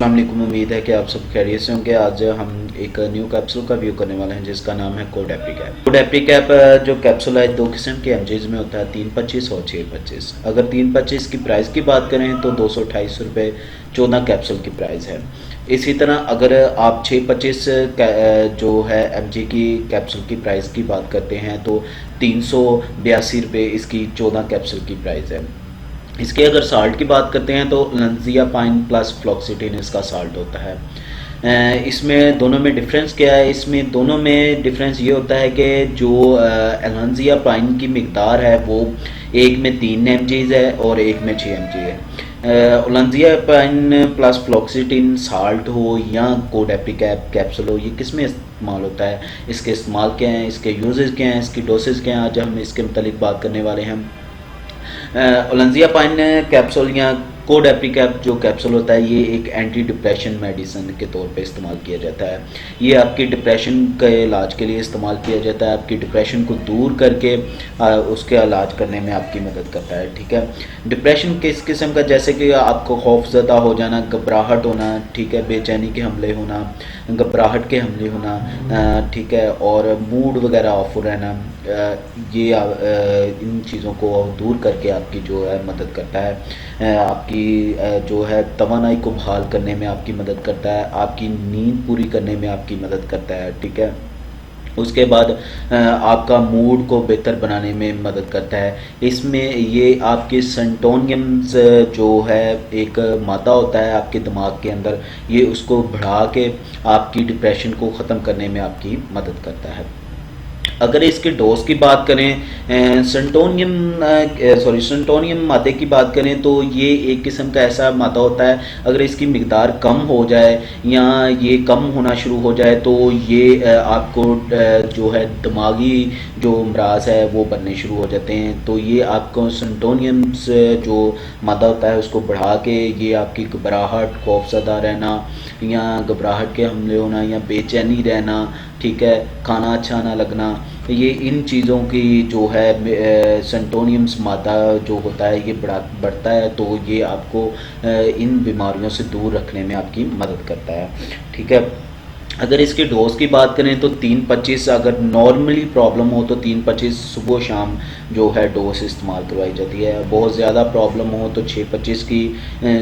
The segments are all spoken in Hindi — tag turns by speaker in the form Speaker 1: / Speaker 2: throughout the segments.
Speaker 1: अस्सलामुअलैकुम। उम्मीद है कि आप सब खैरियत से होंगे। आज हम एक न्यू कैप्सूल का व्यू करने वाले हैं जिसका नाम है कोडेप्री कैप। कोडेप्री कैप जो कैप्सूल है दो किस्म के एमजीज में होता है, 325 और 625। अगर 325 की प्राइस की बात करें तो 228 रुपये 14 कैप्सूल की प्राइस है। इसी तरह अगर आप 625 जो है एमजी की कैप्सूल की प्राइस की बात करते हैं तो 382 रुपये इसकी 14 कैप्सूल की प्राइस है। इसके अगर साल्ट की बात करते हैं तो लंजियापाइन प्लस फ्लॉक्सीटिन इसका साल्ट होता है। इसमें दोनों में डिफरेंस क्या है? इसमें दोनों में डिफरेंस ये होता है कि जो लंजियापाइन की मिकदार है वो एक में 3 mg है और एक में 6 mg है। लंजियापाइन प्लस फ्लॉक्सीटिन साल्ट हो या कोडेप्री कैप्सूल हो, ये किस में इस्तेमाल होता है, इसके इस्तेमाल क्या हैं, इसके यूजेस क्या हैं, इसकी डोसेज क्या हैं, आज हम इसके मतलब बात करने वाले हैं। लंजियापाइन कैप्सूल या कोडेप्री कैप जो कैप्सूल होता है ये एक एंटी डिप्रेशन मेडिसिन के तौर पे इस्तेमाल किया जाता है। ये आपकी डिप्रेशन के इलाज के लिए इस्तेमाल किया जाता है। आपकी डिप्रेशन को दूर करके उसके इलाज करने में आपकी मदद करता है। ठीक है, डिप्रेशन किस किस्म का, जैसे कि आपको खौफजदा हो जाना, घबराहट होना, ठीक है, बेचैनी के हमले होना, घबराहट के हमले होना, ठीक है, और मूड वगैरह ऑफ रहना, ये इन चीज़ों को दूर करके आपकी जो है मदद करता है। आपकी जो है तवानाई को बहाल करने में आपकी मदद करता है, आपकी नींद पूरी करने में आपकी मदद करता है। ठीक है, उसके बाद आपका मूड को बेहतर बनाने में मदद करता है। इसमें ये आपके सेंटोनियम्स जो है एक मादा होता है आपके दिमाग के अंदर, ये उसको बढ़ा के आपकी डिप्रेशन को ख़त्म करने में आपकी मदद करता है। अगर इसके डोज की बात करें, सेंटोनियम मादे की बात करें तो ये एक किस्म का ऐसा मादा होता है, अगर इसकी मिकदार कम हो जाए या ये कम होना शुरू हो जाए तो ये आपको जो है दिमागी जो अमराज है वो बनने शुरू हो जाते हैं। तो ये आपको सेंटोनियम जो मादा होता है उसको बढ़ा के ये आपकी घबराहट, खौफजदा रहना या घबराहट के हमले होना या बेचैनी रहना, ठीक है, खाना अच्छा ना लगना, ये इन चीज़ों की जो है सेंटोनियम्स मादा जो होता है ये बढ़ता है। तो ये आपको इन बीमारियों से दूर रखने में आपकी मदद करता है। ठीक है, अगर इसके डोज की बात करें तो 325, अगर नॉर्मली प्रॉब्लम हो तो 325 सुबह शाम जो है डोज इस्तेमाल करवाई जाती है। बहुत ज़्यादा प्रॉब्लम हो तो 625 की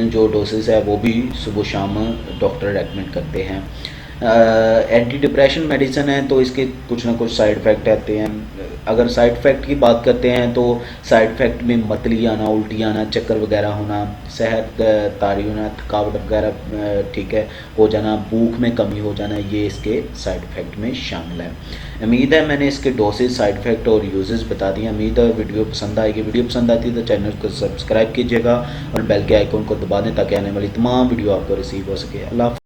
Speaker 1: जो डोसेस है वो भी सुबह शाम डॉक्टर रेकमेंड करते हैं। एंटी डिप्रेशन मेडिसिन है तो इसके कुछ ना कुछ साइड इफ़ेक्ट आते हैं। अगर साइड इफ़ेक्ट की बात करते हैं तो साइड इफ़ेक्ट में मतली आना, उल्टी आना, चक्कर वगैरह होना, सेहत तारी होना, थकावट वगैरह, ठीक है, हो जाना, भूख में कमी हो जाना, ये इसके साइड इफ़ेक्ट में शामिल है। उम्मीद है मैंने इसके डोसेज, साइड इफ़ेक्ट और यूजेस बता दिए। उम्मीद है वीडियो पसंद आएगी। वीडियो पसंद आती है तो चैनल को सब्सक्राइब कीजिएगा और बेल के आइकन को दबा दें ताकि आने वाली तमाम वीडियो आपको रिसीव हो सके। अल्लाह।